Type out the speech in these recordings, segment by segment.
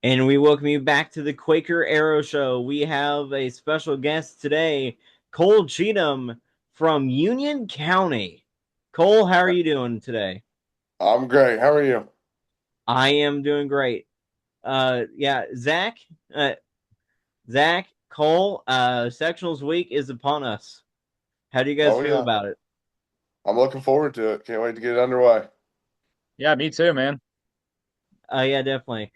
And we welcome you back to the Quaker Arrow Show. We have a special guest today, Cole Cheatham from Union County. Cole, how are you doing today? I'm great. How are you? I am doing great. Yeah, uh, Zach, Cole, sectionals week is upon us. How do you guys Oh feel yeah. about it? I'm looking forward to it. Can't wait to get it underway. Yeah, me too, man. Yeah, definitely.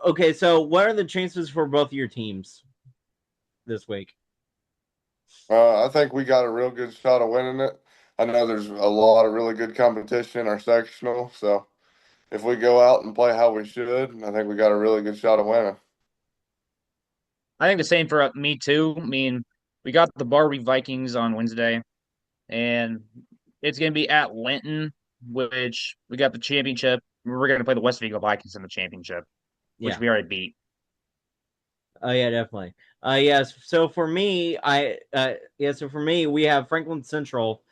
Okay, so what are the chances for both of your teams this week? I think we got a real good shot of winning it. I know there's a lot of really good competition in our sectional, so if we go out and play how we should, I think we got a really good shot of winning. I think the same for me too. I mean, we got the Barbie Vikings on Wednesday, and it's going to be at Linton, which we got the championship. We're going to play the West Vigo Vikings in the championship, which Yeah. we already beat. Oh yeah, definitely. Yes. So for me, so for me, we have Franklin Central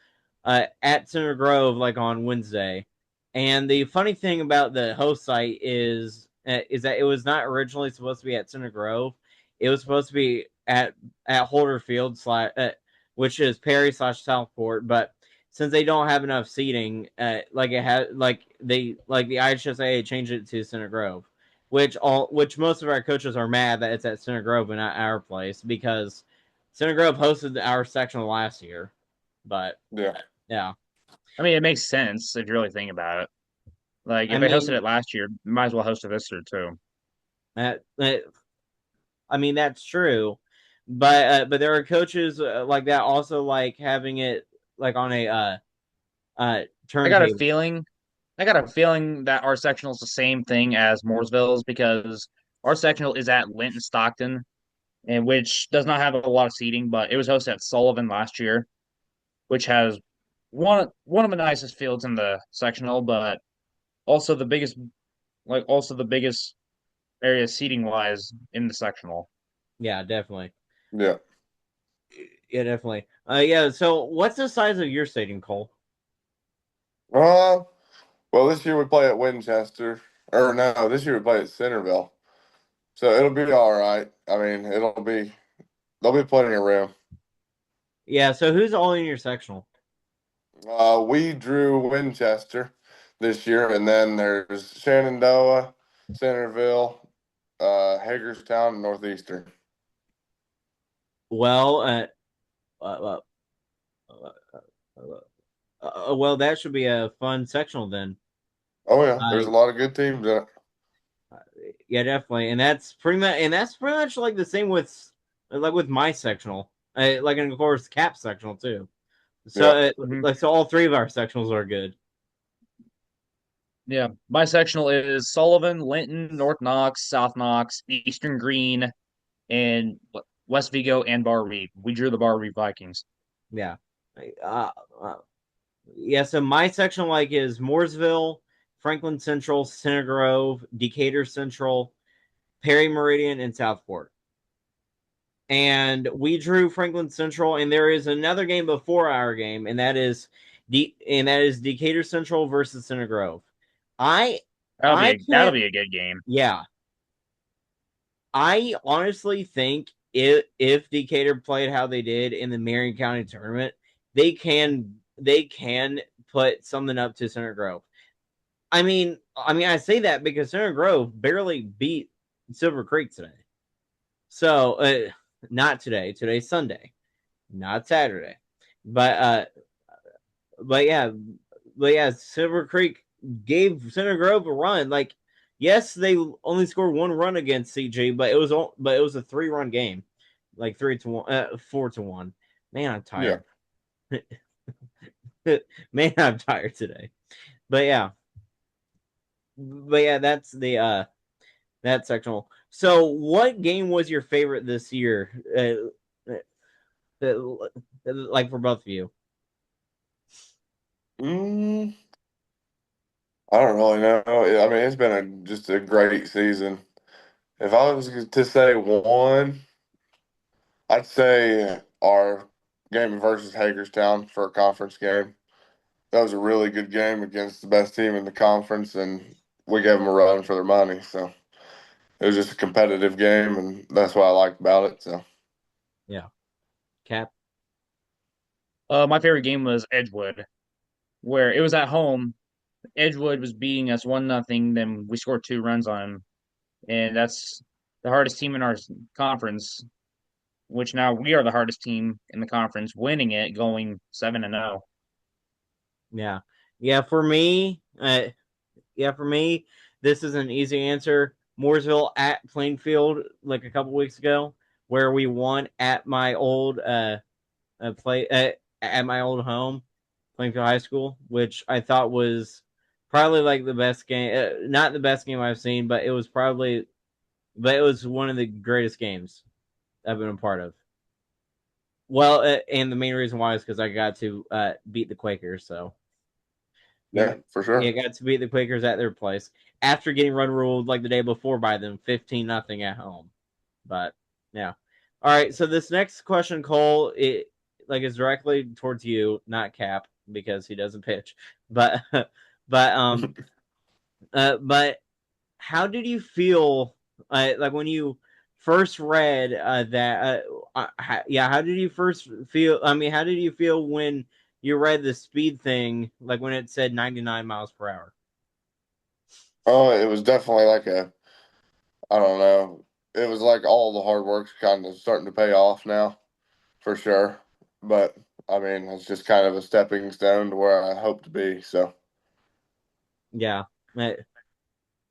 at Center Grove like on Wednesday, and the funny thing about the host site is that it was not originally supposed to be at Center Grove. It was supposed to be at Holder Field which is Perry slash Southport, but since they don't have enough seating, like it had like the IHSA changed it to Center Grove, which most of our coaches are mad that it's at Center Grove and not our place because Center Grove hosted our sectional last year. But Yeah. yeah, I mean, it makes sense if you really think about it. Like, I if they hosted mean it last year, might as well host it this year too. that I mean that's true, but there are coaches like that also like having it like on a I got a turntable. feeling, I got a feeling that our sectional is the same thing as Mooresville's because our sectional is at Linton Stockton, and which does not have a lot of seating, but it was hosted at Sullivan last year, which has one of the nicest fields in the sectional, but also the biggest also the biggest area seating wise in the sectional. Yeah, definitely. Yeah. Yeah, definitely. Yeah. So what's the size of your stadium, Cole? Uh, well, this year we play at Winchester. Or no, this year we play at Centerville. So it'll be all right. I mean, there'll be plenty of room. Yeah. So who's all in your sectional? We drew Winchester this year, and then there's Shenandoah, Centerville, Hagerstown, and Northeastern. Well, uh, uh, well, that should be a fun sectional then. Oh yeah, Uh, there's a lot of good teams in it. yeah, definitely, and that's pretty much like the same with my sectional, like and of course cap sectional too. So Yeah, Mhm. like so all three of our sectionals are good. Yeah, my sectional is Sullivan, Linton, North Knox, South Knox, Eastern Green, and West Vigo and Bar Reeve. We drew the Bar Reeve Vikings. Yeah, uh, uh, yeah. So my sectional like is Mooresville, Franklin Central, Center Grove, Decatur Central, Perry Meridian, and Southport. And we drew Franklin Central, and there is another game before our game, and that is Decatur Central versus Center Grove. I I That'll can't. be a good game. Yeah, I honestly think if Decatur played how they did in the Marion County tournament, they can put something up to Center Grove. I mean, I say that because Center Grove barely beat Silver Creek today. So, not today. Today's Sunday, not Saturday. But but yeah, but yeah, Silver Creek gave Center Grove a run. Like, yes, they only scored one run against CG, but it was a 3-run game, like 3-1, 4-1. Man, I'm yeah. tired. Man, I'm tired today. But yeah, that's the that sectional. So, what game was your favorite this year? Like for both of you. Mm, I don't really know. I mean, it's been just a great season. If I was to say one, I'd say our game versus Hagerstown for a conference game. That was a really good game against the best team in the conference, and we gave them a run for their money. So. It was just a competitive game, and that's what I liked about it. So Yeah. Cap. My favorite game was Edgewood, where it was at home. Edgewood was beating us 1-0, then we scored 2 runs on them, and that's the hardest team in our conference. Which now we are the hardest team in the conference, winning it, going 7-0. Yeah. Yeah, for me, this is an easy answer. Mooresville at Plainfield, like a couple weeks ago, where we won at my old play at my old home, Plainfield High School, which I thought was probably like the best game. Not the best game I've seen, but it was one of the greatest games I've been a part of. Well, and the main reason why is because I got to beat the Quakers. So yeah, yeah, for yeah, sure. got to beat the Quakers at their place after getting run ruled like the day before by them, 15-0 at home. But yeah, all right. So this next question, Cole, it like is directly towards you, not Cap, because he doesn't pitch. But but how did you feel like when you first read that yeah, how did you first feel, I mean, how did you feel when you read the speed thing, like when it said 99 miles per hour? Oh, it was definitely like I don't know. It was like all the hard work's kind of starting to pay off now, for sure. But I mean, it's just kind of a stepping stone to where I hope to be. So, Yeah. uh,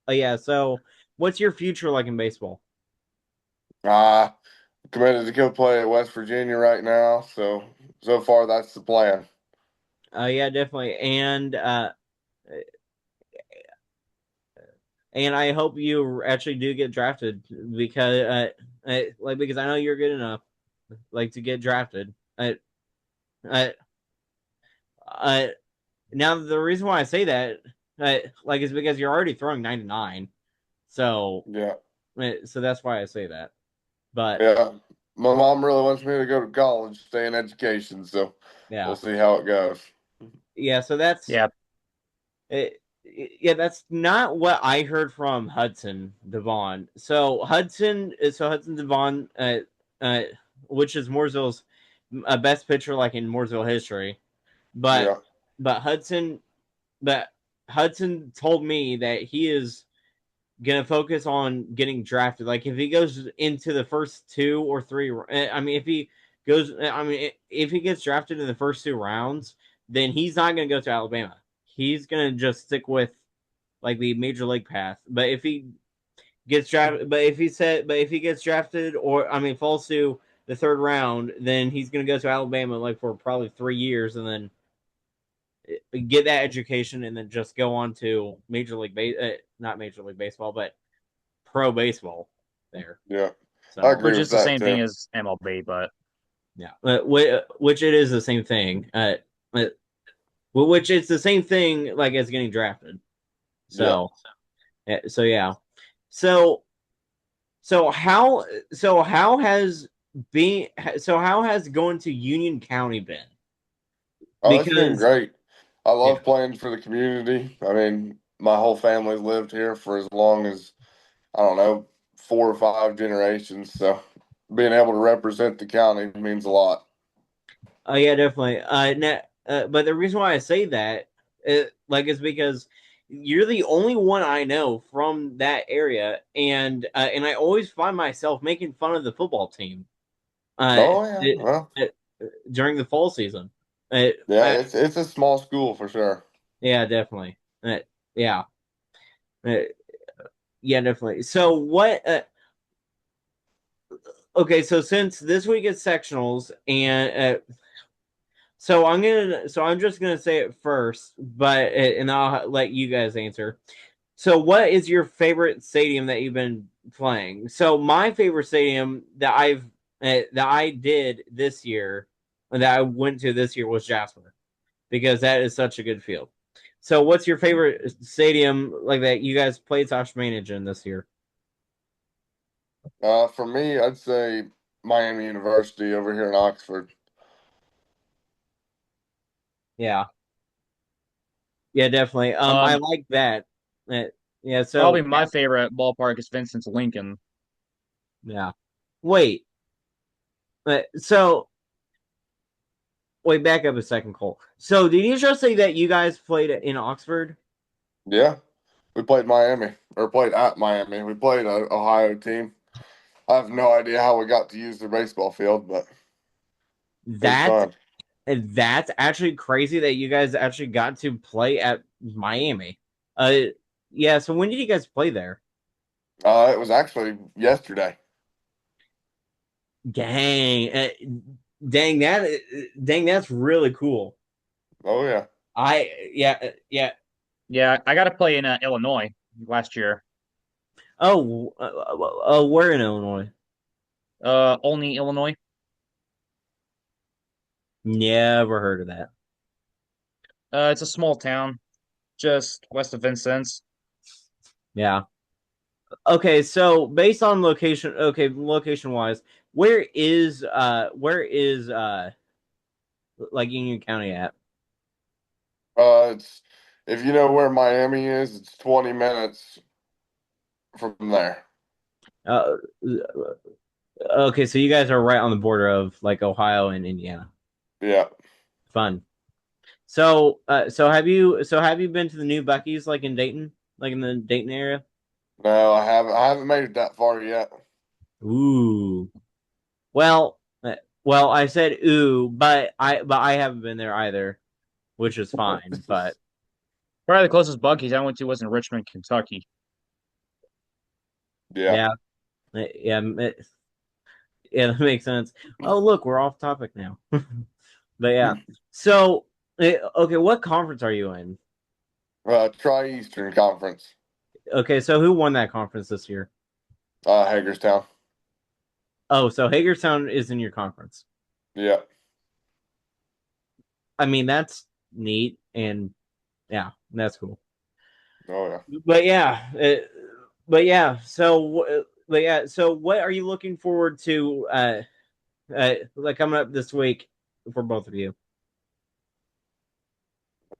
yeah, so what's your future like in baseball? I committed to go play at West Virginia right now. So far that's the plan. Yeah, definitely. And I hope you actually do get drafted, because like because I know you're good enough like to get drafted. Uh, uh, Now the reason why I say that like is because you're already throwing 99. So Yeah, so that's why I say that. But yeah. My mom really wants me to go to college, stay in education. So we'll yeah. see how it goes. Yeah, so that's Yeah. it, yeah, that's not what I heard from Hudson Devon. So Hudson Devon, uh, which is Mooresville's best pitcher, like in Mooresville history. But Yeah, but Hudson, but Hudson told me that he is gonna focus on getting drafted. Like if he goes into the first 2 or 3, I mean, if he goes, I mean, if he gets drafted in the first 2 rounds, then he's not gonna go to Alabama. He's gonna just stick with like the major league path. But if he gets drafted, but if he gets drafted, or I mean, falls to the third round, then he's gonna go to Alabama like for probably 3 years, and then get that education, and then just go on to not major league baseball, but pro baseball there. yeah. I So agree Which with is the that same thing too. as MLB, but yeah, which it is the same thing. Uh, which it's the same thing like as getting drafted. Yeah. So so yeah. So so how how has being so how has going to Union County been? Oh, it's been Because great. I yeah, love playing for the community. I mean, my whole family's lived here for as long as, I don't know, 4 or 5 generations. So being able to represent the county means a lot. oh yeah, definitely. But the reason why I say that, like, is because you're the only one I know from that area, and I always find myself making fun of the football team. Uh, Oh yeah. it, Well, it, during the fall season. Uh, yeah, I, it's a small school for sure. yeah, definitely. Yeah, uh, yeah, definitely. So what? Okay, so since this week is sectionals, and so I'm just gonna say it first, but and I'll let you guys answer. So, what is your favorite stadium that you've been playing? So, my favorite stadium that I did this year, that I went to this year, was Jasper, because that is such a good field. So, what's your favorite stadium like that you guys played Tosh Manage in this year? For me, I'd say Miami University over here in Oxford. Yeah, yeah, definitely. I um, like that. Yeah. Probably So my favorite ballpark is Vincent's Lincoln. yeah. Wait. So wait. Back up a second, Cole. So did you just say that you guys played in Oxford? Yeah, we played Miami or played at Miami. We played an Ohio team. I have no idea how we got to use the baseball field, but it was That's fun. that's actually crazy that you guys actually got to play at Miami. Uh, yeah. So when did you guys play there? It was actually yesterday. Dang, dang that, dang that's really cool. Oh yeah. Yeah. Yeah, I got to play in Illinois last year. We're in Illinois. Only Illinois. Never heard of that. It's a small town just west of Vincennes. Yeah. Okay, so based on location, okay, location wise, where is like Union County at? It's if you know where Miami is, it's 20 minutes from there. Uh, okay, so you guys are right on the border of like Ohio and Indiana. Yeah. Fun. So have you been to the new Bucky's like in Dayton, like in the Dayton area? No, I haven't. I haven't made it that far yet. Ooh. Well, I said ooh, but I haven't been there either, which is fine. But Probably the closest Buc-ee's I went to was in Richmond, Kentucky. Yeah. yeah, yeah, yeah, that makes sense. Oh, look, we're off topic now. But yeah, so okay, what conference are you in? Try Eastern Conference. Okay, so who won that conference this year? Hagerstown. Oh, so Hagerstown is in your conference. Yeah. I mean, that's neat, and yeah, that's cool. Oh yeah. But yeah, so what are you looking forward to? Like coming up this week for both of you?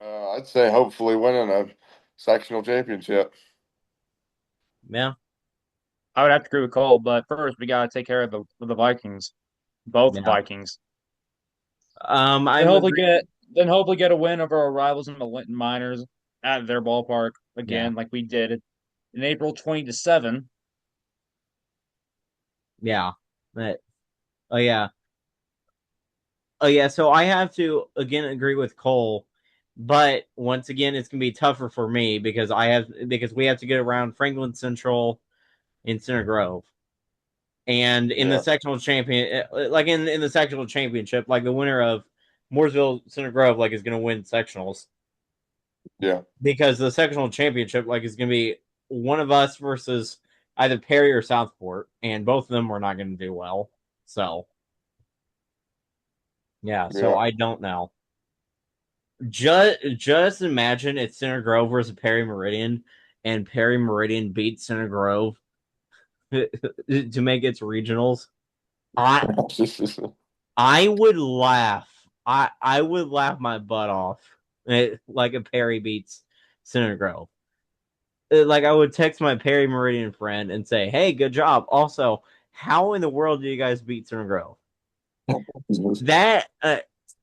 I'd say hopefully winning a sectional championship. Yeah, I would have to agree with Cole, but first we got to take care of the Vikings, both yeah. Vikings. Then I'm hopefully agree. get then hopefully get a win over our rivals in the Linton Miners at their ballpark Yeah, again, like we did in April 20-7. yeah. But, oh yeah, oh yeah. So I have to again agree with Cole, but once again, it's gonna be tougher for me because we have to get around Franklin Central in Center Grove. And in the Yeah. sectional champion, like in the sectional championship, like the winner of Mooresville Center Grove, like is going to win sectionals Yeah. because the sectional championship, like, is going to be one of us versus either Perry or Southport, and both of them are not going to do well. So yeah, so Yeah. I don't know. Just imagine it's Center Grove versus Perry Meridian, and Perry Meridian beats Center Grove to make its regionals. I I would laugh. I would laugh my butt off like a Perry beats Center Grove. Like I would text my Perry Meridian friend and say, "Hey, good job." Also, how in the world do you guys beat Center Grove? That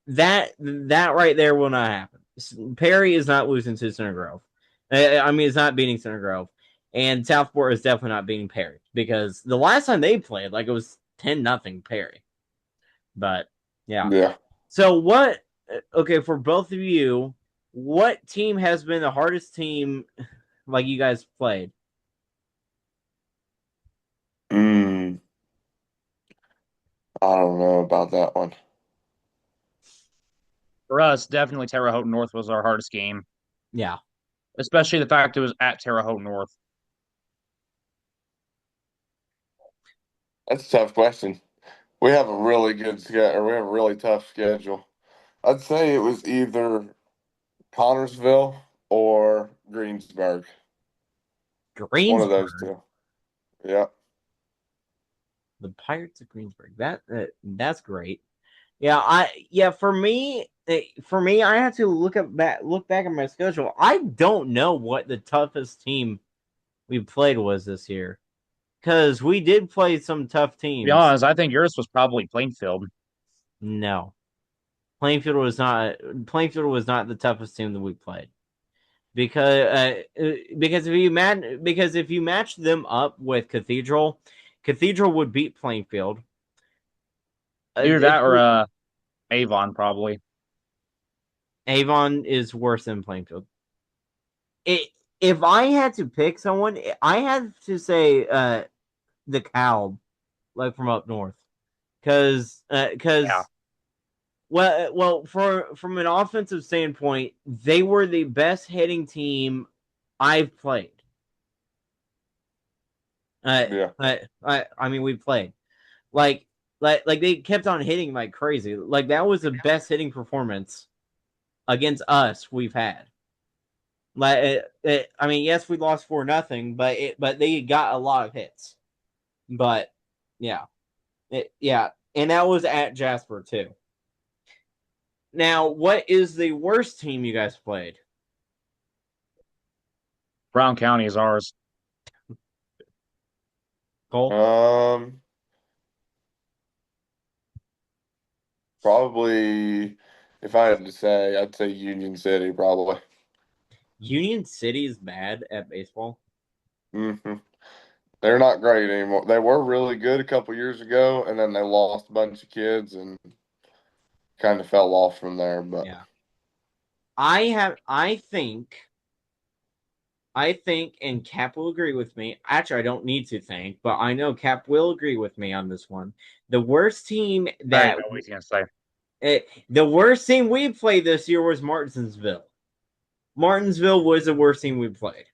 that right there will not happen. Perry is not losing to Center Grove. I mean, it's not beating Center Grove, and Southport is definitely not beating Perry because the last time they played, like it was 10-0 Perry. But yeah. Yeah. So what? Okay, for both of you, what team has been the hardest team like you guys played? Mm, I don't know about that one. For us, definitely Terre Haute North was our hardest game, Yeah, especially the fact it was at Terre Haute North. That's a tough question. We have a really good schedule, or we have a really tough schedule. I'd say it was either Connorsville or Greensburg. One of those Greensburg, two. Yeah. the Pirates of Greensburg. That's great. Yeah, for me, I have to look back at my schedule. I don't know what the toughest team. we played was this year because we did play some tough To be teams. honest, I think yours was probably Plainfield. No, Plainfield was not. Plainfield was not the toughest team that we played because if you match them up with Cathedral, Cathedral would beat Plainfield. Either If that or Avon probably. Avon is worse than Plainfield. It, if I had to pick someone, I had to say the Cow, like from up north, Yeah. because well, from an offensive standpoint, they were the best hitting team I've played. Yeah. I mean, we played like like they kept on hitting like crazy. Like that was the best hitting performance against us we've had. I mean, yes, we lost 4-0, but they got a lot of hits. But yeah, yeah, and that was at Jasper too. Now, what is the worst team you guys played? Brown County is ours. Cole, Um, Probably if I had to say, I'd say Union City probably. Union City is bad at baseball. hmm They're not great anymore. They were really good a couple years ago, and then they lost a bunch of kids and kind of fell off from there. But Yeah, I have. I think, and Cap will agree with me. Actually, I don't need to think, but I know Cap will agree with me on this one. The worst team I already that know what he's gonna say. the worst team we played this year was Martinsville. Martinsville was the worst team we played.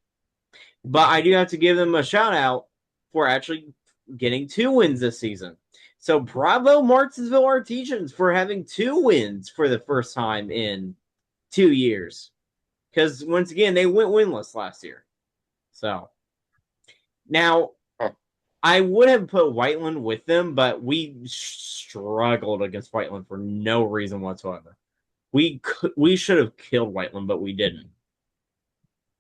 But I do have to give them a shout out for actually getting 2 wins this season. So bravo Martinsville Artesians for having 2 wins for the first time in 2 years. Because once again, they went winless last year. So now huh, I would have put Whiteland with them, but we struggled against Whiteland for no reason whatsoever. We should have killed Whiteland, but we didn't.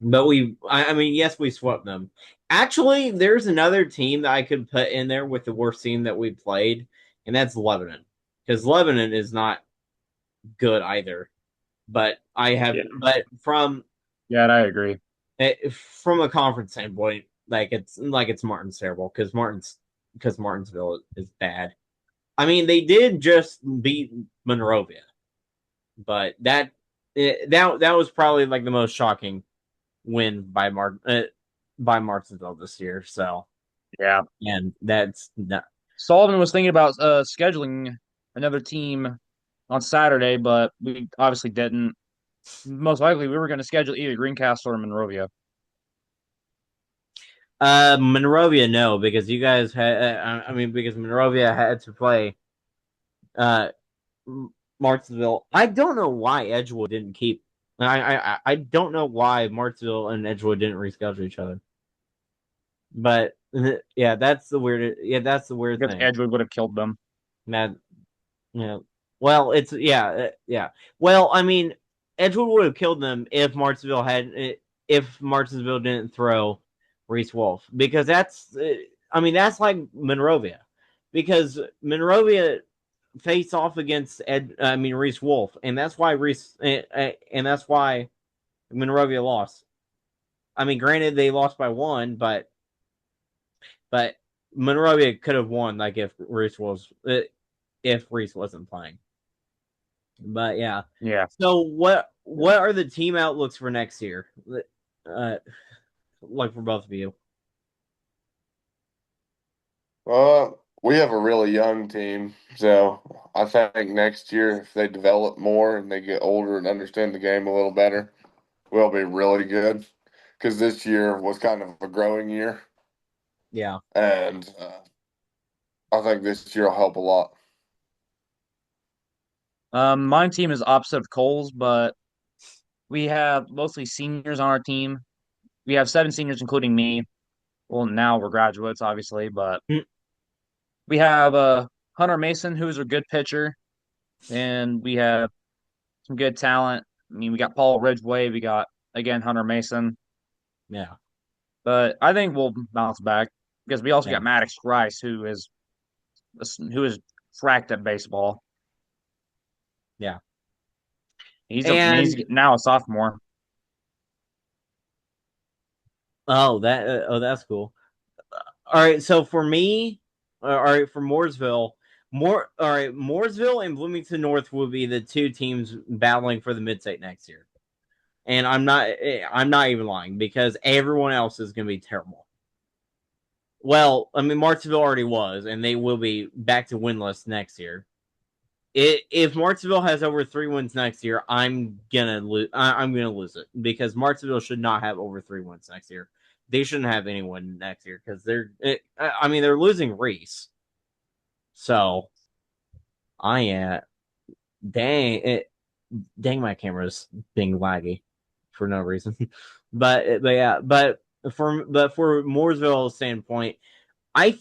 But I mean, yes, we swept them. Actually, there's another team that I could put in there with the worst team that we played, and that's Lebanon. Because Lebanon is not good either. Yeah. But Yeah, I agree. from a conference standpoint, like it's Martin's terrible because Martinsville is bad. I mean, they did just beat Monrovia, but that was probably like the most shocking win by Martinsville this year. So, Yeah. and that's not, Sullivan was thinking about scheduling another team on Saturday, but we obviously didn't. Most likely, we were going to schedule either Greencastle or Monrovia. Monrovia. No, because you guys had. I mean, because Monrovia had to play uh Martinsville. I don't know why Edgewood didn't keep. I don't know why Martinsville and Edgewood didn't reschedule each other. But yeah, that's the weird. Yeah, that's the weird Because thing. Edgewood would have killed them. That yeah. Well, it's yeah. Well, I mean, Edgewood would have killed them if Martinsville didn't throw Reese Wolf because I mean that's like Monrovia because Monrovia faced off against Reese Wolf and that's why Monrovia lost. I mean, granted they lost by one, but Monrovia could have won like if Reese wasn't playing. But yeah. Yeah. So what are the team outlooks for next year? Uh, like for both of you. uh, we have a really young team, so I think next year if they develop more and they get older and understand the game a little better, we'll be really good. Because this year was kind of a growing year, Yeah. and I think this year will help a lot. My team is opposite of Cole's, but we have mostly seniors on our team. We have 7 seniors, including me. Well, now we're graduates, obviously, but Mm, we have Hunter Mason, who's a good pitcher, and we have some good talent. I mean, we got Paul Ridgway, we got again Hunter Mason. yeah. but I think we'll bounce back because we also Yeah, got Maddox Rice, who is cracked at baseball. yeah. He's And now a sophomore. that's cool. All right, so for me, all right, for Mooresville, all right, Mooresville and Bloomington North will be the two teams battling for the mid-state next year. And I'm not even lying because everyone else is going to be terrible. Well, I mean, Martinsville already was, and they will be back to winless next year. If Martinsville has over 3 wins next year, I'm gonna lose. I'm gonna lose it because Martinsville should not have over 3 wins next year. They shouldn't have anyone next year because I mean, they're losing Reese. So I dang it, dang my camera's being laggy for no reason. But yeah, but for Mooresville standpoint, I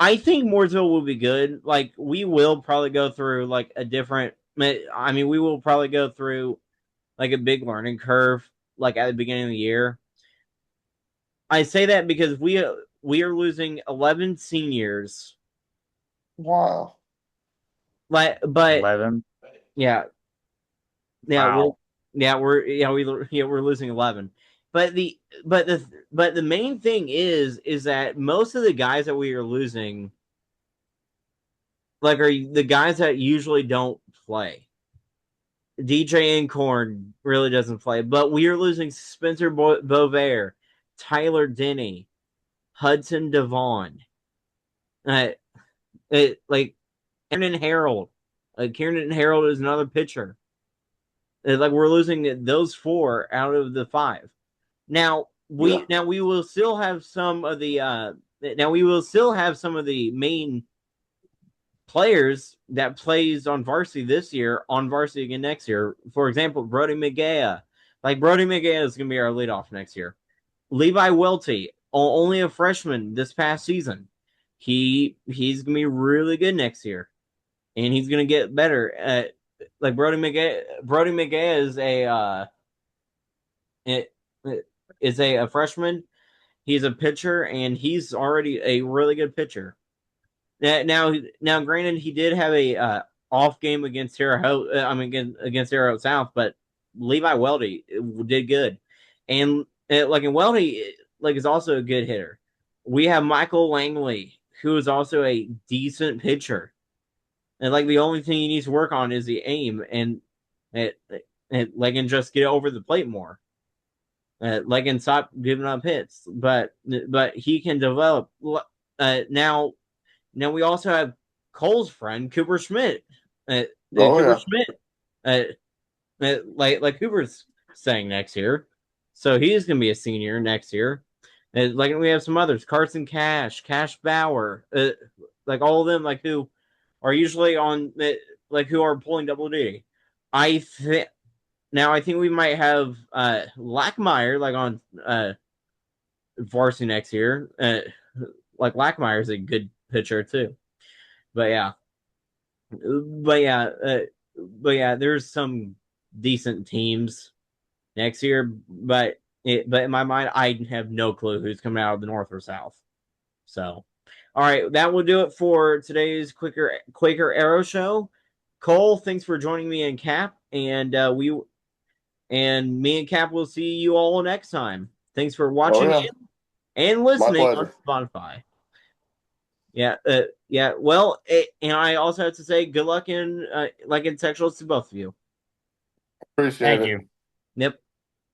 I think Mooresville will be good. Like we will probably go through like a different. I mean, we will probably go through like a big learning curve, like at the beginning of the year. I say that because we are losing 11 seniors. Wow. Like, but 11. yeah, yeah, Wow. we're losing 11. But the main thing is that most of the guys that we are losing like are the guys that usually don't play. DJ Incorn really doesn't play, but we are losing Spencer Bovair, Tyler Denny, Hudson Devon, uh, like Kieran Harold. Kieran Harold is another pitcher. Like we're losing those four out of the five. Yeah. Now we will still have some of the now we will still have some of the main players that plays on varsity this year on varsity again next year. For example, Brody McGaya. Like Brody McGaya is going to be our leadoff next year. Levi Welty, only a freshman this past season. He's going to be really good next year, and he's going to get better. Like Brody McGaya. Brody McGaya it, is a freshman. He's a pitcher, and he's already a really good pitcher. Now, granted, he did have a off game against Terre Haute. I mean, against Terre Haute South, but Levi Weldy did good, and like in Weldy, like is also a good hitter. We have Michael Langley, who is also a decent pitcher, and like the only thing he needs to work on is the aim it, like and just get over the plate more. Like and stop giving up hits, but he can develop. Now Now we also have Cole's friend Cooper Schmidt. Oh Cooper yeah. Schmidt, uh, like Cooper's saying next year, so he's going to be a senior next year. Like we have some others, Carson Cash, Cash Bauer, like all of them, like who are usually on, like who are pulling double duty. I think now I think we might have Lackmeyer like on varsity next year. Like Lackmeyer is a good pitcher too. But yeah, but yeah, but yeah, there's some decent teams next year, but in my mind, I have no clue who's coming out of the North or South. So, all right, that will do it for today's Quaker Arrow Show. Cole, thanks for joining me and Cap, and me and Cap will see you all next time. Thanks for Oh watching yeah. and My listening on pleasure. Spotify. Yeah, yeah. Well, and I also have to say good luck in like in sectionals to both of you. Appreciate Thank it. you. Yep.